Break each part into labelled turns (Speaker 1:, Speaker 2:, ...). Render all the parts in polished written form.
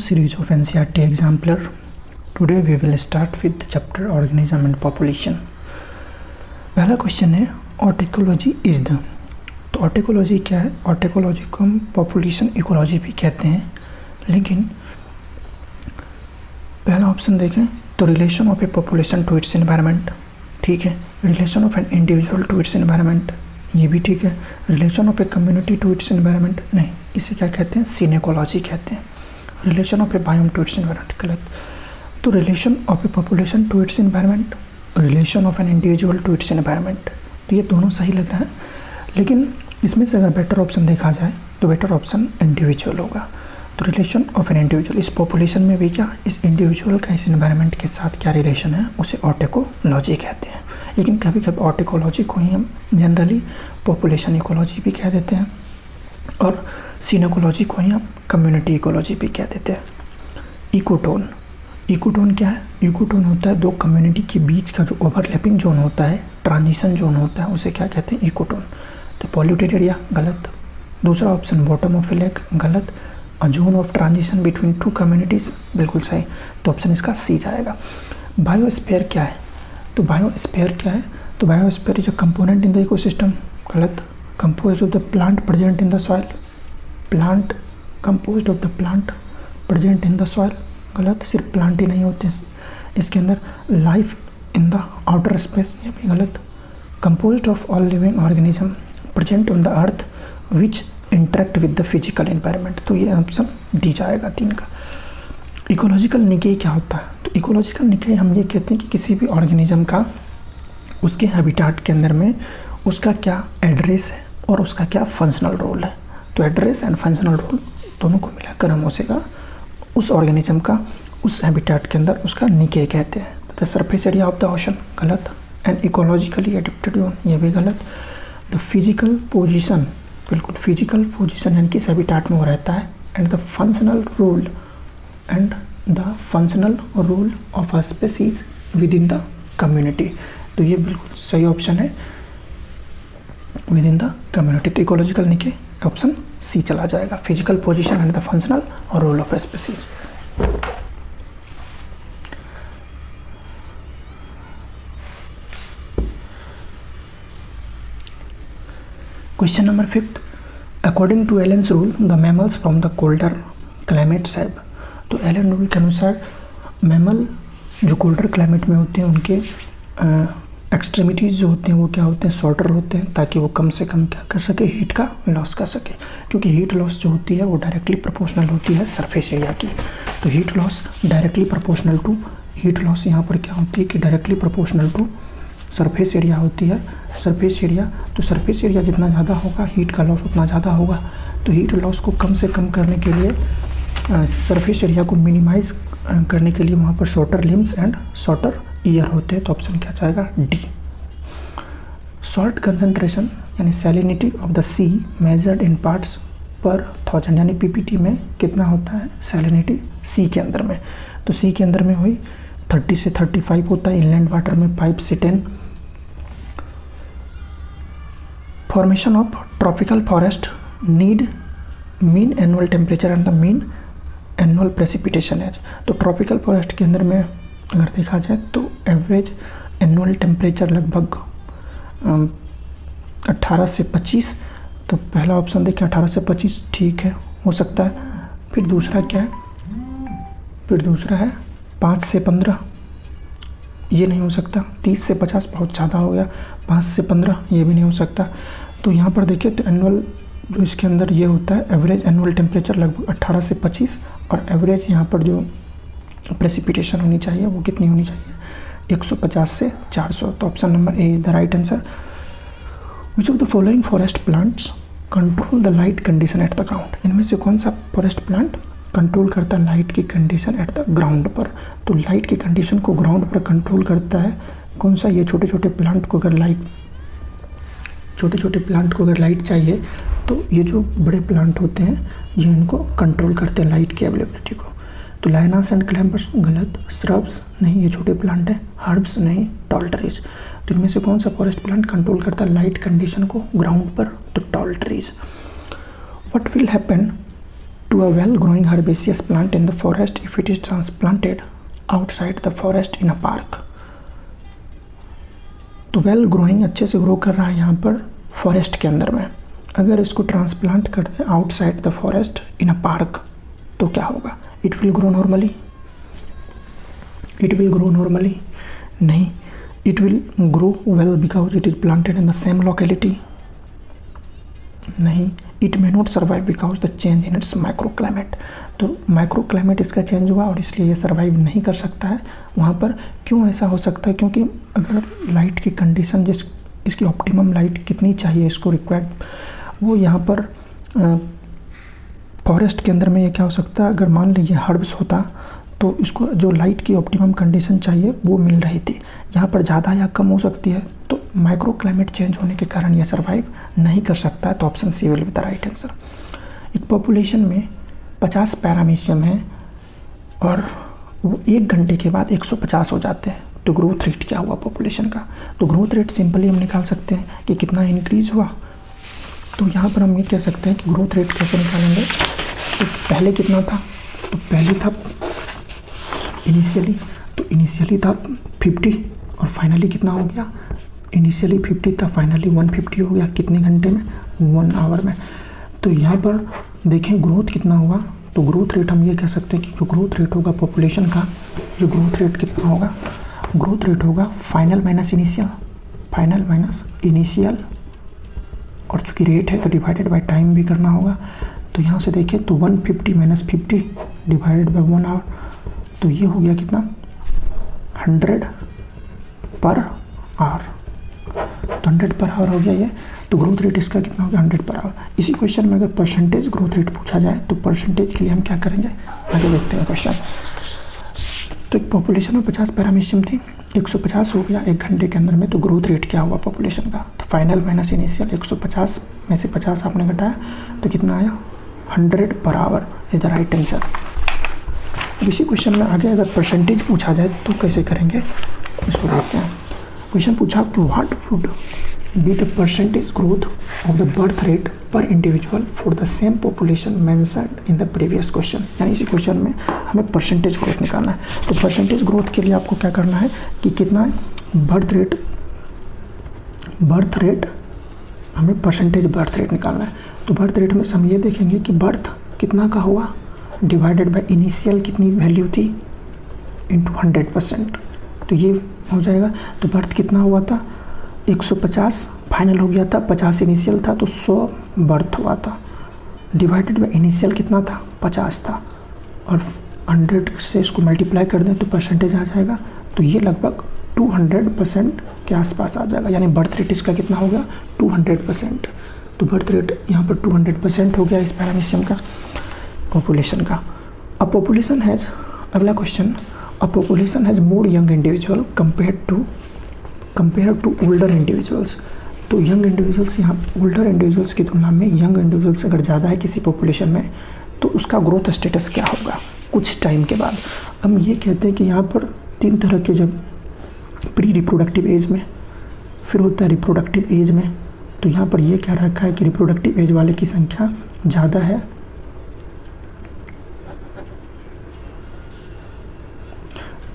Speaker 1: series of NCERT Exemplar. Today we will start with the chapter Organism and Population. पहला question है ऑर्टिकोलॉजी is the. तो ऑर्टिकोलॉजी क्या है? ऑर्टिकोलॉजी को हम पॉपुलेशन इकोलॉजी भी कहते हैं, लेकिन पहला ऑप्शन देखें तो relation of a population to its environment, ठीक है। Relation of an individual to its environment, ये भी ठीक है। Relation of a community to its environment, नहीं, इसे क्या कहते हैं? सिनेकोलॉजी कहते हैं। Relation of a biome to its environment, गलत। तो relation of a population to its environment, relation of an individual to its environment, तो ये दोनों सही लग रहा है, लेकिन इसमें से अगर बेटर ऑप्शन देखा जाए तो बेटर ऑप्शन इंडिविजुअल होगा। तो रिलेशन ऑफ एन इंडिविजुअल, इस पॉपुलेशन में भी क्या, इस इंडिविजुअल का इस एनवायरनमेंट के साथ क्या रिलेशन है, उसे ऑर्टिकोलॉजी कहते हैं। लेकिन कभी कभी ऑर्टिकोलॉजी को ही हम जनरली पॉपुलेशन इकोलॉजी भी कह देते हैं और सिनेकोलॉजी को ही हम कम्युनिटी इकोलॉजी भी कह देते हैं। इकोटोन, इकोटोन क्या है? इकोटोन होता है दो कम्युनिटी के बीच का जो ओवरलैपिंग जोन होता है, ट्रांजिशन जोन होता है, उसे क्या कहते हैं? इकोटोन। तो पॉल्यूटेड एरिया, गलत। दूसरा option bottom of a lake, गलत। A zone of transition between two communities, बिल्कुल सही। तो ऑप्शन इसका सी जाएगा। बायोस्फीयर क्या है? तो बायोस्फीयर क्या है? तो biosphere is a component in the ecosystem, गलत। Composed of the plant present in the soil, plant composed of the plant present in the soil, गलत। सिर्फ प्लांट ही नहीं होते इसके अंदर, life in the outer space, ये भी गलत। Composed of all living organism present on the earth which interact with the physical environment, तो ये ऑप्शन डी जाएगा 3 का। इकोलॉजिकल निके क्या होता है? तो इकोलॉजिकल निके हम ये कहते हैं कि किसी भी ऑर्गेनिज्म का उसके हैबिटेट के अंदर में उसका क्या एड्रेस है और उसका क्या फंक्शनल रोल है। तो एड्रेस एंड फंक्शनल रोल दोनों को मिलाकर हम उसेगा उस ऑर्गेनिज्म का उस हैबिटेट के अंदर उसका निके कहते हैं। The surface area of the ocean, गलत। एंड इकोलॉजिकली एडेप्टेड जोन, ये भी गलत। द फिजिकल पोजीशन, बिल्कुल फिजिकल पोजीशन यानी कि हैबिटेट में वो रहता है। And the functional role of a species within the community, तो ये बिल्कुल सही ऑप्शन है, विद इन द कम्युनिटी। तो इकोलॉजिकल निके ऑप्शन सी चला जाएगा, physical position and the functional और role of species. Question number 5, according to Allen's rule the mammals from the colder climates have. तो एलन रूल के अनुसार mammal जो colder climate में होते हैं उनके एक्सट्रीमिटीज़ जो होते हैं वो क्या होते हैं? शॉर्टर होते हैं, ताकि वो कम से कम क्या कर सके, हीट का लॉस कर सके। क्योंकि हीट लॉस जो होती है वो डायरेक्टली प्रोपोर्शनल होती है सरफेस एरिया की। तो heat loss directly proportional to, heat loss यहाँ पर क्या होती है कि directly proportional to surface area होती है। सरफेस एरिया, तो सरफेस एरिया जितना ज़्यादा होगा हीट का लॉस उतना ज़्यादा होगा। तो हीट लॉस को कम से कम करने के लिए, सरफेस एरिया को मिनिमाइज करने के लिए वहाँ पर shorter limbs and shorter ear होते हैं। तो ऑप्शन क्या जाएगा? डी। सॉल्ट कंसंट्रेशन यानी salinity of the sea measured in parts per 1000 यानी पीपीटी में कितना होता है सैलिनिटी सी के अंदर में? तो सी के अंदर में हुई 30 से 35 होता है, इनलैंड वाटर में 5 से 10। Formation of tropical forest need mean annual temperature and the mean annual precipitation as. तो ट्रॉपिकल फॉरेस्ट के अंदर में अगर देखा जाए तो एवरेज एनुअल टेम्परेचर लगभग 18 से 25। तो पहला ऑप्शन देखिए 18 से 25, ठीक है, हो सकता है। फिर दूसरा क्या है? फिर दूसरा है 5 से 15, ये नहीं हो सकता। 30 से 50 बहुत ज़्यादा हो गया। 5 से 15 ये भी नहीं हो सकता। तो यहाँ पर देखिए तो एनुअल जो इसके अंदर ये होता है एवरेज एनुअल टेम्परेचर लगभग 18 से 25, और एवरेज यहाँ पर जो प्रेसिपिटेशन होनी चाहिए वो कितनी होनी चाहिए? 150 से 400। तो option number A is the right answer. Which of the following forest plants control the light condition at the ground? इनमें से कौन सा फॉरेस्ट प्लांट कंट्रोल करता है लाइट की कंडीशन एट द ग्राउंड पर? तो लाइट की कंडीशन को ग्राउंड पर कंट्रोल करता है कौन सा? ये छोटे छोटे प्लांट को अगर लाइट चाहिए तो ये जो बड़े प्लांट होते हैं ये इनको कंट्रोल करते हैं लाइट की अवेलेबिलिटी को। तो लाइनास एंड क्लैम्बर्स, गलत। श्रब्स, नहीं, ये छोटे प्लांट हैं। हर्ब्स, नहीं। Tall trees. तो इनमें से कौन सा फॉरेस्ट प्लांट कंट्रोल करता है लाइट कंडीशन को ग्राउंड पर? तो tall trees. What will happen to a well-growing herbaceous plant in the forest if it is transplanted outside the forest in a park. तो वेल ग्रोइंग, अच्छे से grow कर रहा है यहाँ पर फॉरेस्ट के अंदर में, अगर इसको ट्रांसप्लांट कर दें outside the forest in a park तो क्या होगा? It will grow normally, it will grow normally नहीं, it will grow well because it is planted in the same locality नहीं, it may not survive because the change in its micro climate, तो micro climate इसका change हुआ और इसलिए ये survive नहीं कर सकता है वहाँ पर। क्यों ऐसा हो सकता है? क्योंकि अगर लाइट की कंडीशन, जिस इसकी ऑप्टिमम लाइट कितनी चाहिए इसको रिक्वायर्ड, वो यहाँ पर फॉरेस्ट के अंदर में ये क्या हो सकता है, अगर मान लीजिए हर्ब्स होता तो इसको जो लाइट की ऑप्टिमम कंडीशन चाहिए वो मिल रही थी, यहाँ पर ज़्यादा या कम हो सकती है, तो माइक्रो क्लाइमेट चेंज होने के कारण ये सर्वाइव नहीं कर सकता है। तो option C will be the right answer. एक पॉपुलेशन में 50 पैरामीशियम है और वो 1 घंटे के बाद 150 हो जाते हैं, तो ग्रोथ रेट क्या हुआ पॉपुलेशन का? तो ग्रोथ रेट सिंपली हम निकाल सकते हैं कि कितना इंक्रीज हुआ। तो यहाँ पर हम ये कह सकते हैं कि ग्रोथ रेट कैसे निकालेंगे, तो पहले कितना था, तो पहले था इनिशियली था 50 और फाइनली कितना हो गया, इनिशियली 50 था फाइनली 150 हो गया, कितने घंटे में? 1 आवर में। तो यहाँ पर देखें ग्रोथ कितना हुआ, तो ग्रोथ रेट हम ये कह सकते हैं कि जो ग्रोथ रेट होगा पॉपुलेशन का, जो ग्रोथ रेट कितना होगा, ग्रोथ रेट होगा फाइनल माइनस इनिशियल, और चूँकि रेट है तो डिवाइडेड बाय टाइम भी करना होगा। तो यहाँ से देखें तो 150 माइनस 50 डिवाइडेड बाय 1 आवर, तो ये हो गया कितना, 100 पर आवर, तो 100 पर आवर हो गया ये। तो ग्रोथ रेट इसका कितना हो गया, 100 पर आवर। इसी क्वेश्चन में अगर परसेंटेज ग्रोथ रेट पूछा जाए तो परसेंटेज के लिए हम क्या करेंगे, आगे देखते हैं क्वेश्चन। तो एक पॉपुलेशन में 50 पैरामीशियम थी, 150 हो गया 1 घंटे के अंदर में, तो ग्रोथ रेट क्या हुआ पॉपुलेशन का, तो फाइनल माइनस इनिशियल, 150 में से 50 आपने घटाया तो कितना आया, 100 per hour is the right answer. अब इसी क्वेश्चन में आगे अगर परसेंटेज पूछा जाए तो कैसे करेंगे, इसको देखते हैं। क्वेश्चन पूछा what would be the percentage growth of the birth rate per individual for the same population mentioned in the previous question, यानी इसी क्वेश्चन में हमें परसेंटेज ग्रोथ निकालना है। तो परसेंटेज ग्रोथ के लिए आपको क्या करना है कि कितना है, बर्थ रेट हमें परसेंटेज बर्थ रेट निकालना है। तो बर्थ रेट में हम ये देखेंगे कि बर्थ कितना का हुआ डिवाइडेड बाय इनिशियल कितनी वैल्यू थी इंटू 100%, तो ये हो जाएगा। तो बर्थ कितना हुआ था, 150 फाइनल हो गया था, 50 इनिशियल था, तो 100 बर्थ हुआ था, डिवाइडेड बाय इनिशियल कितना था, 50 था, और 100 से इसको मल्टीप्लाई कर दें तो परसेंटेज आ जाएगा। तो ये लगभग 200% के आसपास आ जाएगा, यानी बर्थ रेट इसका कितना हो गया, 200%। तो बर्थ रेट यहाँ पर 200% हो गया इस पैरामीशियम का, पॉपुलेशन का। अ पॉपुलेशन हैज़, अगला question, a population has more young individual compare to older individuals. तो यंग इंडिविजुअल्स, यहाँ ओल्डर इंडिविजुअल्स की तुलना में यंग इंडिविजुअल्स अगर ज़्यादा है किसी पॉपुलेशन में तो उसका ग्रोथ स्टेटस क्या होगा कुछ टाइम के बाद। हम ये कहते हैं कि यहाँ पर 3 तरह के, जब प्री रिप्रोडक्टिव एज में, फिर होता है रिप्रोडक्टिव एज में, तो यहाँ पर ये क्या रखा है कि रिप्रोडक्टिव एज वाले की संख्या ज़्यादा है,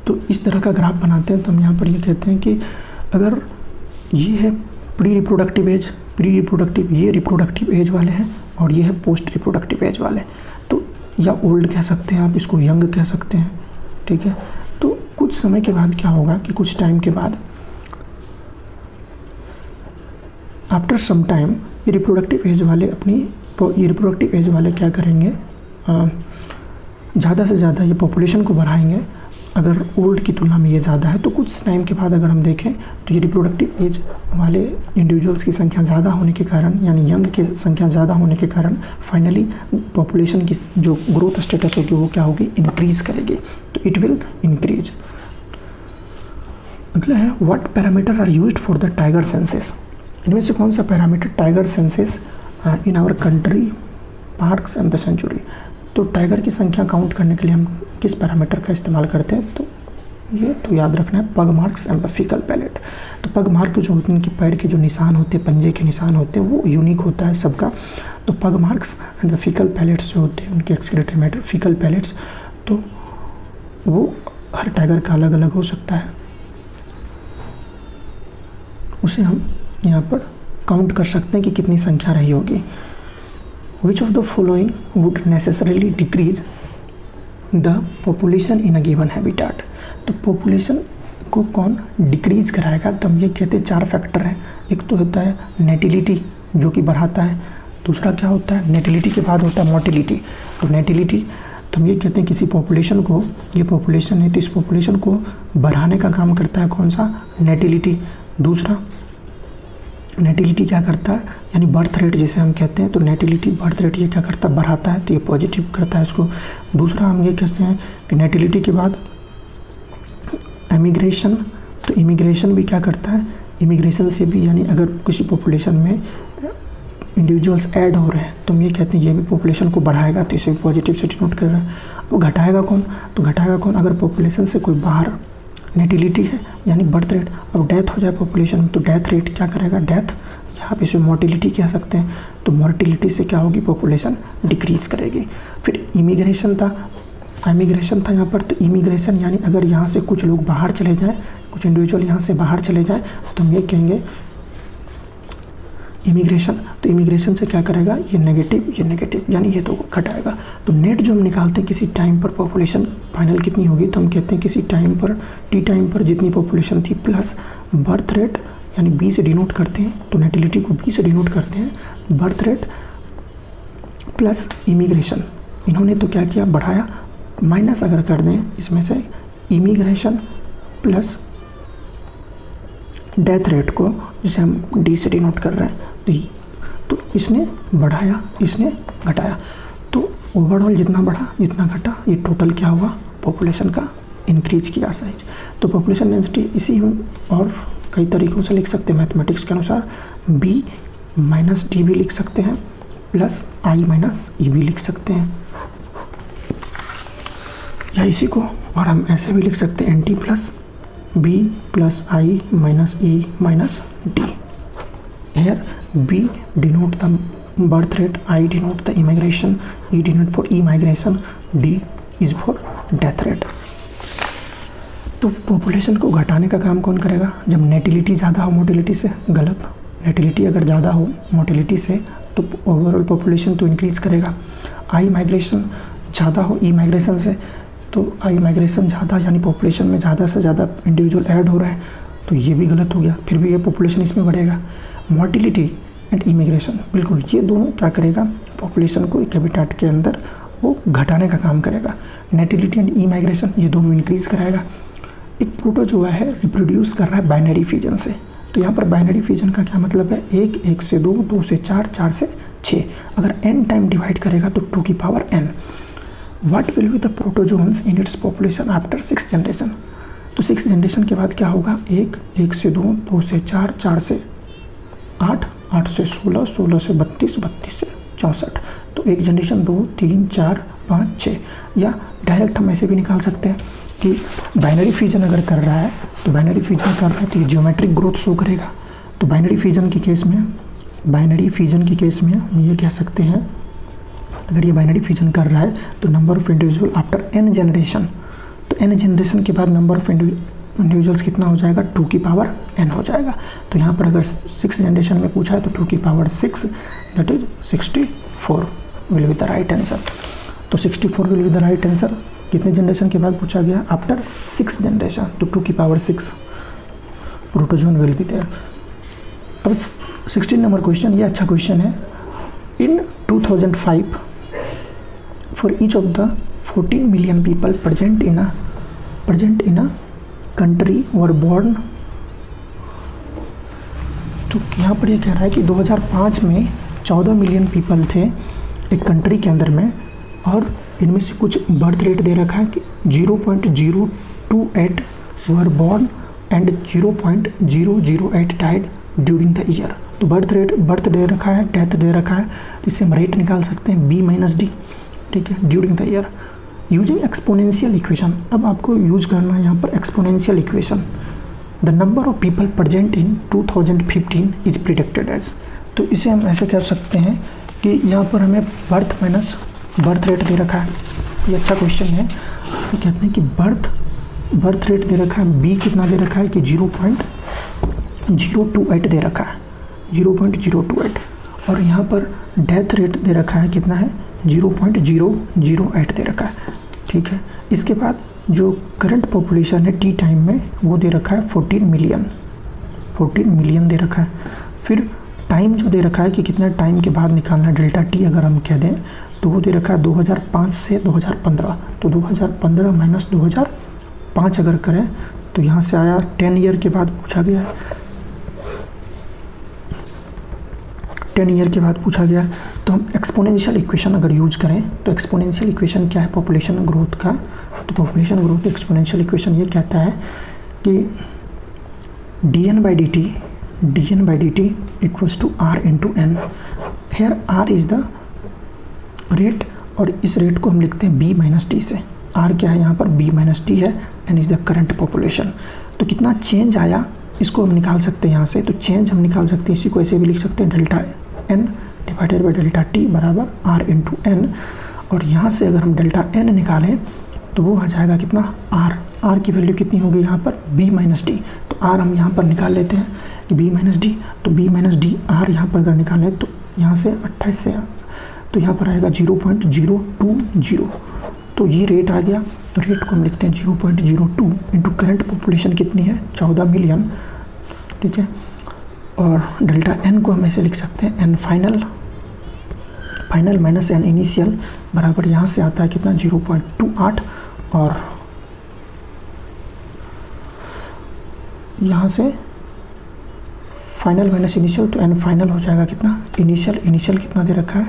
Speaker 1: तो इस तरह का ग्राफ बनाते हैं। तो हम यहाँ पर ये कहते हैं कि अगर ये है प्री रिप्रोडक्टिव एज, ये रिप्रोडक्टिव एज वाले हैं, और ये है पोस्ट रिप्रोडक्टिव एज वाले, तो या ओल्ड कह सकते हैं आप, इसको यंग कह सकते हैं, ठीक है। तो कुछ समय के बाद क्या होगा कि कुछ टाइम के बाद, आफ्टर सम टाइम, ये रिप्रोडक्टिव एज वाले क्या करेंगे, ज़्यादा से ज़्यादा ये पॉपुलेशन को बढ़ाएंगे। अगर ओल्ड की तुलना में ये ज़्यादा है तो कुछ टाइम के बाद अगर हम देखें तो ये रिप्रोडक्टिव एज वाले इंडिविजुअल्स की संख्या ज़्यादा होने के कारण, यानी यंग की संख्या ज़्यादा होने के कारण, फाइनली पॉपुलेशन की जो ग्रोथ स्टेटस होगी वो क्या होगी, इंक्रीज़ करेगी, तो इट विल इंक्रीज। अगला है what parameter are used for the tiger census. इनमें से कौन सा parameter tiger census in our country, parks and the century. तो टाइगर की संख्या काउंट करने के लिए हम किस पैरामीटर का इस्तेमाल करते हैं, तो ये तो याद रखना है, pug marks and the fecal pellet. तो पग मार्क जो उनके पैर के जो निशान होते हैं, पंजे के निशान होते हैं, वो यूनिक होता है सबका। तो pug marks and the fecal pellets जो होते हैं उनके एक्सक्रीटरी मैटर फीकल पैलेट्स, तो वो हर टाइगर का अलग अलग हो सकता है, उसे हम यहाँ पर काउंट कर सकते हैं कि कितनी संख्या रही होगी। विच of the following would necessarily decrease the population in a given habitat. तो पॉपुलेशन को कौन डिक्रीज कराएगा, तो हम ये कहते हैं 4 फैक्टर हैं। एक तो होता है नेटिलिटी जो कि बढ़ाता है, दूसरा क्या होता है, नेटिलिटी के बाद होता है मोटिलिटी। तो नेटिलिटी तो हम ये कहते हैं किसी पॉपुलेशन को, ये पॉपुलेशन है तो इस पॉपुलेशन को बढ़ाने का काम करता है कौन सा, नेटिलिटी। दूसरा नेटिलिटी क्या करता है, यानी बर्थ रेट जिसे हम कहते हैं, तो नेटिलिटी बर्थ रेट ये क्या करता है, बढ़ाता है, तो ये पॉजिटिव करता है इसको। दूसरा हम ये कहते हैं कि नेटिलिटी के बाद इमिग्रेशन, तो इमिग्रेशन भी क्या करता है, इमिग्रेशन से भी, यानी अगर किसी पॉपुलेशन में इंडिविजुअल्स ऐड हो रहे हैं तो हम ये कहते हैं ये भी पॉपुलेशन को बढ़ाएगा, तो इसे पॉजिटिव से डिनोट कर रहे हैं। अब घटाएगा कौन, तो घटाएगा कौन, अगर पॉपुलेशन से कोई बाहर, नेटिलिटी है यानी बर्थ रेट, अब डेथ हो जाए पॉपुलेशन में तो डेथ रेट क्या करेगा, डेथ, यहाँ पे इसे मोर्टिलिटी कह सकते हैं, तो मोर्टिलिटी से क्या होगी, पॉपुलेशन डिक्रीज करेगी। फिर इमिग्रेशन था यहाँ पर, तो इमिग्रेशन यानी अगर यहाँ से कुछ लोग बाहर चले जाएं, कुछ इंडिविजुअल यहाँ से बाहर चले जाएं, तो हम ये कहेंगे इमिग्रेशन। तो इमिग्रेशन से क्या करेगा, ये नेगेटिव यानी ये तो घटाएगा। तो नेट जो हम निकालते हैं किसी टाइम पर पॉपुलेशन फाइनल कितनी होगी, तो हम कहते हैं किसी टाइम पर, टी टाइम पर जितनी पॉपुलेशन थी प्लस बर्थ रेट, यानी बी से डिनोट करते हैं, तो नेटिलिटी को बी से डिनोट करते हैं, बर्थ रेट प्लस इमिग्रेशन। इन्होंने तो क्या किया, बढ़ाया, माइनस अगर कर दें इसमें से इमिग्रेशन प्लस डेथ रेट को, जिसे हम डी से डिनोट कर रहे हैं, तो इसने बढ़ाया, इसने घटाया, तो ओवरऑल जितना बढ़ा जितना घटा, ये टोटल क्या हुआ, पॉपुलेशन का इंक्रीज किया साइज। तो पॉपुलेशन डेंसिटी इसी हम और कई तरीक़ों से लिख सकते हैं मैथमेटिक्स के अनुसार, बी माइनस डी भी लिख सकते हैं, प्लस आई माइनस ई भी लिख सकते हैं, या इसी को और हम ऐसे भी लिख सकते हैं, N T plus B plus I minus E minus D. Here B denote the birth rate, I denote the immigration, E denote for immigration, D is for death rate. तो पॉपुलेशन को घटाने का काम कौन करेगा, जब नेटिलिटी ज़्यादा हो मोटिलिटी से, गलत, नेटिलिटी अगर ज़्यादा हो मोटिलिटी से तो ओवरऑल पॉपुलेशन तो इंक्रीज करेगा। आई माइग्रेशन ज़्यादा हो ई माइग्रेशन से, तो आई माइग्रेशन ज़्यादा यानी पॉपुलेशन में ज़्यादा से ज़्यादा इंडिविजुअल ऐड हो रहे हैं, तो ये भी गलत हो गया, फिर भी ये पॉपुलेशन इसमें बढ़ेगा। मोर्टिलिटी एंड इमिग्रेशन, बिल्कुल ये दोनों क्या करेगा, पॉपुलेशन को एक हैबिटेट के अंदर वो घटाने का काम करेगा। नेटिलिटी एंड इमिग्रेशन ये दोनों इंक्रीज कराएगा। एक प्रोटोजोआ है रिप्रोड्यूस कर रहा है बाइनरी फिजन से, तो यहाँ पर बाइनरी फिजन का क्या मतलब है, 1 1 से 2 2 से 4 4 से 6, अगर n टाइम डिवाइड करेगा तो 2 की power n। What will be the protozoans in its population after 6 generation. तो 6 जनरेशन के बाद क्या होगा, 1 1 से 2 2 से 4 4 से 8 8 से 16 16 से 32 32 से 64, तो एक जनरेशन 2 3 4 5 6। या डायरेक्ट हम ऐसे भी निकाल सकते हैं कि बाइनरी फिजन अगर कर रहा है तो बाइनरी फिजन कर रहा है तो ये ज्योमेट्रिक ग्रोथ शो करेगा। तो बाइनरी फिजन के केस में हम ये कह सकते हैं, अगर ये बाइनरी फिजन कर रहा है तो number of individual after n generation, तो n जनरेशन के बाद नंबर ऑफ इंडिविजुअल्स कितना हो जाएगा, 2 की पावर n हो जाएगा। तो यहाँ पर अगर 6 जनरेशन में पूछा है तो 2 की power 6 that is 64 will be the right answer. तो 64 will be the right answer. कितने जनरेशन के बाद पूछा गया, आफ्टर 6 जनरेशन, तो 2 की पावर 6 प्रोटोजोन विल बी देयर। अब 16 नंबर क्वेश्चन, ये अच्छा क्वेश्चन है। In 2005 for each of the 14 million people present in a country were born, तो यहाँ पर ये कह रहा है कि 2005 में 14 मिलियन पीपल थे एक कंट्री के अंदर में, और इनमें से कुछ बर्थ रेट दे रखा है कि 0.028 were born and 0.008 died during the year. तो बर्थ दे रखा है, डेथ दे रखा है, तो इससे हम रेट निकाल सकते हैं b माइनस डी, ठीक है, during the year using exponential equation. अब आपको यूज करना है यहाँ पर exponential equation. The number of people present in 2015 is predicted as, तो इसे हम ऐसे कर सकते हैं कि यहाँ पर हमें बर्थ माइनस बर्थ रेट दे रखा है, ये अच्छा क्वेश्चन है। तो कहते हैं कि बर्थ रेट दे रखा है, बी कितना दे रखा है कि 0.028 दे रखा है, 0.028, और यहाँ पर डेथ रेट दे रखा है कितना है 0.008 दे रखा है, ठीक है। इसके बाद जो करंट पॉपुलेशन है टी टाइम में वो दे रखा है 14 मिलियन दे रखा है। फिर टाइम जो दे रखा है कि कितना टाइम के बाद निकालना है डेल्टा टी, अगर हम कह दें तो वो दे रखा है 2005 से 2015, तो 2015 माइनस 2005 अगर करें तो यहाँ से आया 10 ईयर के बाद पूछा गया है, 10 ईयर के बाद पूछा गया। तो हम एक्सपोनेंशियल इक्वेशन अगर यूज करें तो एक्सपोनेंशियल इक्वेशन क्या है पॉपुलेशन ग्रोथ का, तो पॉपुलेशन ग्रोथ एक्सपोनेंशियल इक्वेशन ये कहता है कि dn by dt equals to r into N. Here r is the rate, और इस रेट को हम लिखते हैं b माइनस टी से। r क्या है यहाँ पर b माइनस टी है, n is the current population. तो कितना चेंज आया इसको हम निकाल सकते हैं यहाँ से, तो चेंज हम निकाल सकते हैं, इसी को ऐसे भी लिख सकते हैं delta n divided by delta T बराबर r इंटू एन। और यहाँ से अगर हम डेल्टा n निकालें तो वो आ जाएगा कितना r की वैल्यू कितनी होगी यहाँ पर b माइनस डी, तो r हम यहाँ पर निकाल लेते हैं कि b माइनस डी, तो b माइनस डी r यहाँ पर अगर निकालें तो यहाँ से 28 से तो यहाँ पर आएगा 0.020, तो ये रेट आ गया। तो रेट को हम लिखते हैं 0.02 इंटू करंट पॉपुलेशन कितनी है 14 मिलियन, ठीक है। और डेल्टा n को हम ऐसे लिख सकते हैं n final minus n initial बराबर यहाँ से आता है कितना 0.28, और यहाँ से फाइनल माइनस इनिशियल, तो n फाइनल हो जाएगा कितना इनिशियल कितना दे रखा है,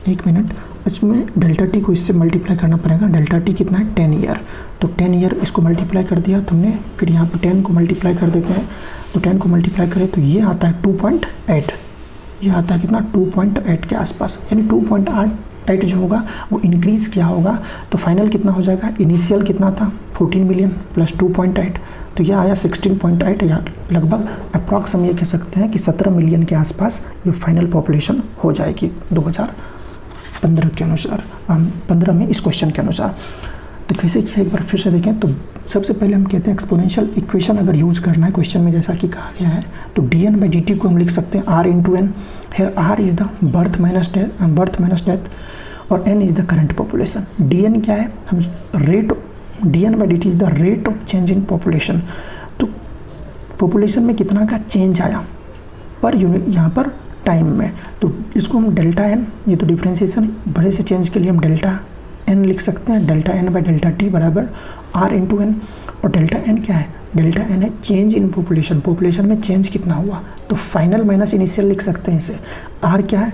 Speaker 1: 1 मिनट, इसमें डेल्टा टी को इससे मल्टीप्लाई करना पड़ेगा। डेल्टा टी कितना है 10 ईयर, तो 10 ईयर इसको मल्टीप्लाई कर दिया तुमने, फिर यहाँ पर 10 को मल्टीप्लाई कर देते हैं, तो 10 को मल्टीप्लाई करें तो ये आता है 2.8, ये आता है कितना 2.8 के आसपास, यानी 2.8 जो होगा वो इंक्रीज़ किया होगा। तो फाइनल कितना हो जाएगा, इनिशियल कितना था 14 मिलियन प्लस 2.8, तो यह आया 16.8, या लगभग अप्रॉक्स हम ये कह सकते हैं कि 17 मिलियन के आसपास ये फाइनल पॉपुलेशन हो जाएगी 2015 के अनुसार, 15 में इस क्वेश्चन के अनुसार। तो कैसे किया एक बार फिर से देखें, तो सबसे पहले हम कहते हैं एक्सपोनेंशियल इक्वेशन अगर यूज़ करना है क्वेश्चन में जैसा कि कहा गया है, तो dn बाई dt को हम लिख सकते हैं r into N. Here r is the birth minus death और n is the current population. dn क्या है, हम rate, dn by dt is the rate of change in population, तो पॉपुलेशन में कितना का चेंज आया पर यूनिट यहाँ पर टाइम में, तो इसको हम डेल्टा n, ये तो डिफ्रेंशिएशन, बड़े से चेंज के लिए हम डेल्टा n लिख सकते हैं, delta n by delta T बराबर r इंटू एन। और डेल्टा n क्या है, डेल्टा n है चेंज इन पॉपुलेशन में चेंज कितना हुआ, तो फाइनल माइनस इनिशियल लिख सकते हैं इसे। r क्या है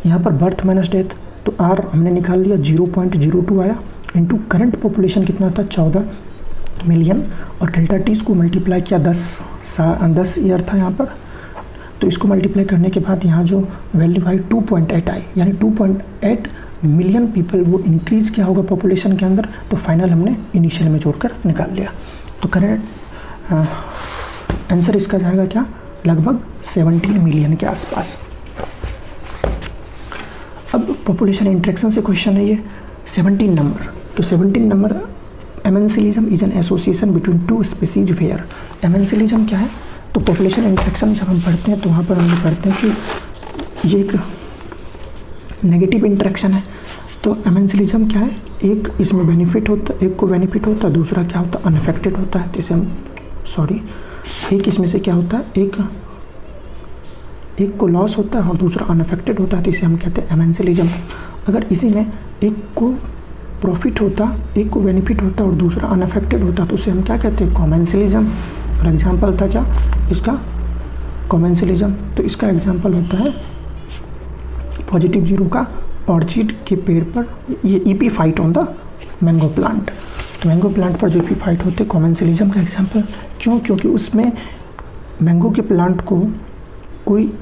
Speaker 1: यहाँ पर बर्थ माइनस डेथ, तो r हमने निकाल लिया 0.02 आया, इंटू करंट पॉपुलेशन कितना था 14 मिलियन, और डेल्टा टी इसको मल्टीप्लाई किया 10 ईयर था यहाँ पर, तो इसको मल्टीप्लाई करने के बाद यहाँ जो वैल्यू आई 2.8 आई, यानी 2.8 मिलियन पीपल वो इंक्रीज़ क्या होगा पॉपुलेशन के अंदर, तो फाइनल हमने इनिशियल में जोड़कर निकाल लिया। तो करेक्ट आंसर इसका जाएगा क्या, लगभग 17 मिलियन के आसपास। अब पॉपुलेशन इंटरेक्शन से क्वेश्चन है ये 17 नंबर, तो 17 number amensalism is an association between two species where. Amensalism क्या है, तो पॉपुलेशन इंटरेक्शन जब हम पढ़ते हैं तो वहाँ पर हम ये पढ़ते हैं कि ये एक नेगेटिव इंटरेक्शन है। तो एमेंसिलिज्म क्या है, एक इसमें बेनिफिट होता है, एक को बेनिफिट होता है, दूसरा क्या होता है अनअफेक्टेड होता है। जैसे हम एक इसमें से क्या होता है, एक को लॉस होता है और दूसरा अनअफेक्टेड होता है, तो इसे हम कहते हैं एमेंसिलिज्म। अगर इसी में एक को प्रॉफिट होता, एक को बेनिफिट होता और दूसरा अनअफेक्टेड होता, तो उसे हम क्या कहते हैं कॉमेंसिलिज्म। और एग्जाम्पल था क्या इसका, कॉमेंसिलिज्म। तो इसका एग्जाम्पल होता है पॉजिटिव जीरो का ऑर्चिड के पेड़ पर ये EP fight on the mango plant. तो मैंगो प्लांट पर जो ईपी फाइट होते हैं कॉमेंसिलिज्म का एग्जाम्पल। क्यों, क्योंकि उसमें मैंगो के प्लांट को कोई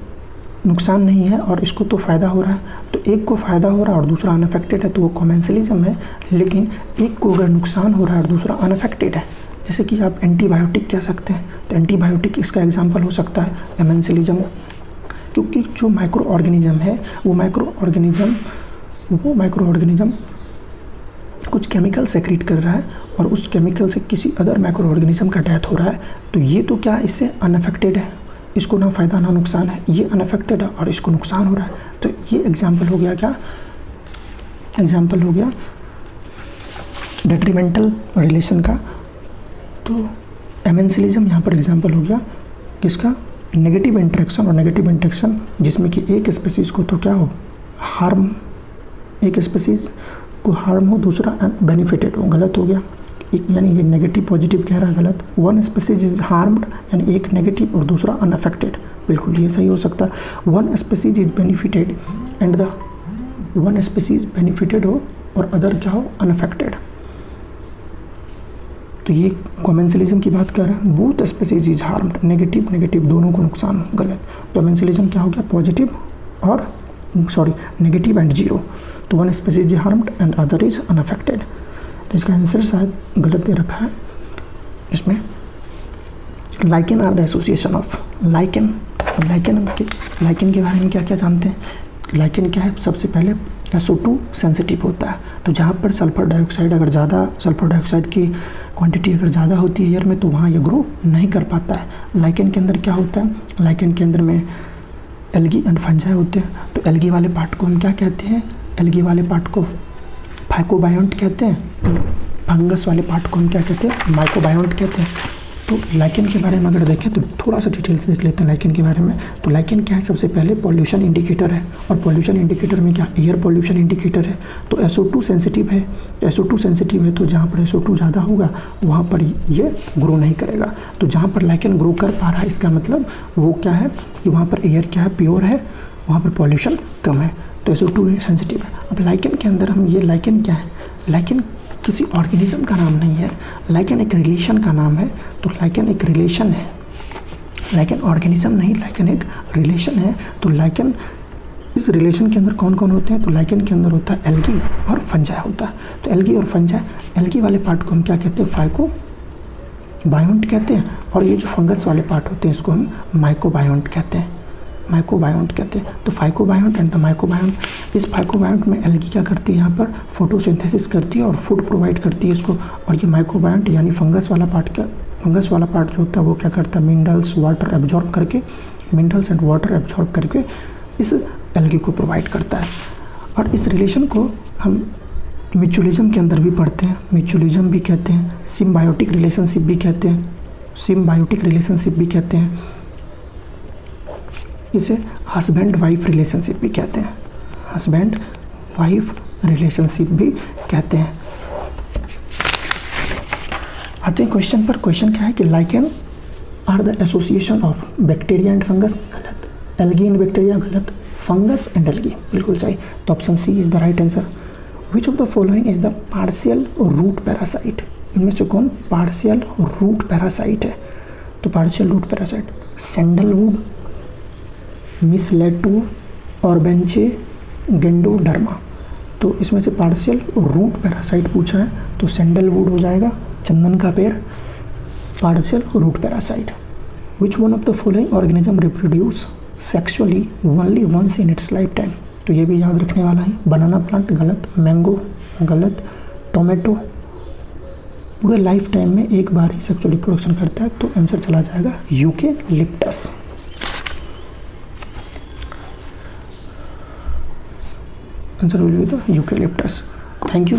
Speaker 1: नुकसान नहीं है और इसको तो फ़ायदा हो रहा है, तो एक को फ़ायदा हो रहा है और दूसरा अनअफेक्टेड है, तो वो कॉमेंसिलिज्म है। लेकिन एक को अगर नुकसान हो रहा है और दूसरा अनअफेक्टेड है, जैसे कि आप एंटीबायोटिक कह सकते हैं, तो एंटीबायोटिक इसका एग्जांपल हो सकता है एमेंसिलिज्म क्योंकि जो माइक्रो ऑर्गेनिज्म है वो माइक्रो ऑर्गेनिज्म कुछ केमिकल सेक्रेट कर रहा है और उस केमिकल से किसी अदर माइक्रो ऑर्गेनिज्म का डेथ हो रहा है, तो ये तो क्या इससे अनअफेक्टेड है, इसको ना फ़ायदा ना नुकसान है, ये अनअफेक्टेड है और इसको नुकसान हो रहा है। तो ये एग्जाम्पल हो गया क्या, एग्जाम्पल हो गया डेट्रीमेंटल रिलेशन का। तो एमेंसिलिज्म यहाँ पर एग्जाम्पल हो गया किसका, नेगेटिव इंटरेक्शन। और नेगेटिव इंटरेक्शन जिसमें कि एक स्पीसीज़ को तो क्या हो, हार्म, एक स्पीसीज़ को हार्म हो, दूसरा बेनिफिटेड हो, गलत हो गया। यानी ये नेगेटिव पॉजिटिव कह रहा है, गलत। वन स्पीसीज इज हार्म्ड यानी एक नेगेटिव और दूसरा अनअफेक्टेड, बिल्कुल ये सही हो सकता है। One species is benefited and the one species benefited हो और अदर क्या हो, अनअफेक्टेड। तो ये कॉमेंसलिज्म की बात कर रहा है, both species is harmed, negative negative दोनों को नुकसान, गलत। कॉमेंसलिज्म क्या हो गया, पॉजिटिव और नेगेटिव एंड जीरो। तो one species is harmed and other is unaffected. तो इसका आंसर शायद गलत दे रखा है इसमें। Lichen are the association of, lichen के बारे में क्या क्या जानते हैं। लाइकेन क्या है, सबसे पहले SO2 सेंसिटिव होता है। तो जहाँ पर सल्फर डाइऑक्साइड की क्वांटिटी अगर ज़्यादा होती है एयर में तो वहाँ ये ग्रो नहीं कर पाता है। लाइकेन के अंदर क्या होता है, लाइकेन के अंदर में एल्गी एंड फंजाई होते हैं। तो एल्गी वाले पार्ट को हम क्या कहते हैं, एल्गी वाले पार्ट को फाइकोबायोंट कहते हैं, फंगस वाले पार्ट को हम क्या कहते हैं, माइकोबायोंट कहते हैं। तो लाइकेन के बारे में अगर देखें तो थोड़ा सा डिटेल से देख लेते हैं लाइकेन के बारे में। तो लाइकेन क्या है, सबसे पहले पॉल्यूशन इंडिकेटर है, और पॉल्यूशन इंडिकेटर में क्या, एयर पॉल्यूशन इंडिकेटर है। तो SO2 सेंसिटिव है, SO2 सेंसिटिव है तो जहाँ पर SO2 ज़्यादा होगा वहाँ पर ये ग्रो नहीं करेगा। तो जहाँ पर लाइकेन ग्रो कर पा रहा है इसका मतलब वो क्या है कि वहाँ पर एयर क्या है, प्योर है, वहाँ पर पॉल्यूशन कम है, तो SO2 सेंसिटिव है। अब लाइकेन के अंदर हम ये लाइकेन क्या है, लाइकेन किसी ऑर्गेनिज्म का नाम नहीं है, लाइकेन एक रिलेशन का नाम है। तो लाइकेन एक रिलेशन है, लाइकेन ऑर्गेनिज्म नहीं, लाइकेन एक रिलेशन है। तो लाइकेन, इस रिलेशन के अंदर कौन कौन होते हैं, तो लाइकेन के अंदर होता है एल्गी और फंजाई होता है। तो एल्गी और फंजाई, एल्गी वाले पार्ट को हम क्या कहते हैं, फाइकोबायोंट कहते हैं, और ये जो फंगस वाले पार्ट होते हैं इसको हम माइकोबायोंट कहते हैं, माइकोबायोंट कहते हैं। तो फाइकोबायोंट एंड द माइकोबायोंट, इस फाइकोबायोंट में एल्गी क्या करती है, यहाँ पर फोटोसिंथेसिस करती है और फूड प्रोवाइड करती है इसको। और ये माइकोबायोंट यानी फंगस वाला पार्ट जो होता है वो क्या करता है, मिनरल्स एंड वाटर एब्जॉर्ब करके इस एल्गी को प्रोवाइड करता है। और इस रिलेशन को हम म्यूचुअलिज्म के अंदर भी पढ़ते हैं, म्यूचुअलिज्म भी कहते हैं, सिम्बायोटिक रिलेशनशिप भी कहते हैं, इसे हस्बैंड वाइफ रिलेशनशिप भी कहते हैं, हस्बैंड वाइफ रिलेशनशिप भी कहते हैं। आते हैं क्वेश्चन पर। क्वेश्चन क्या है कि lichen are the association of bacteria and fungus, गलत। एल्गी एंड बैक्टीरिया, गलत। फंगस एंड एल्गी, बिल्कुल सही। तो option C is the right answer. Which of the following is the partial root parasite, इनमें से कौन पार्शियल रूट पैरासाइट है। तो partial root parasite, sandalwood, mistletoe, orobanche, ganoderma. तो इसमें से पार्शियल रूट पैरासाइट पूछा है तो सैंडलवुड हो जाएगा, चंदन का पेड़, partial root parasite. Which one of the following organism reproduce sexually only once in its life time. तो ये भी याद रखने वाला है। बनाना प्लांट, गलत। मैंगो, गलत। टोमेटो पूरे लाइफ टाइम में एक बार ही सेक्सुअल रिप्रोडक्शन करता है, तो आंसर चला जाएगा eucalyptus. Answer will be the eucalyptus. Thank you.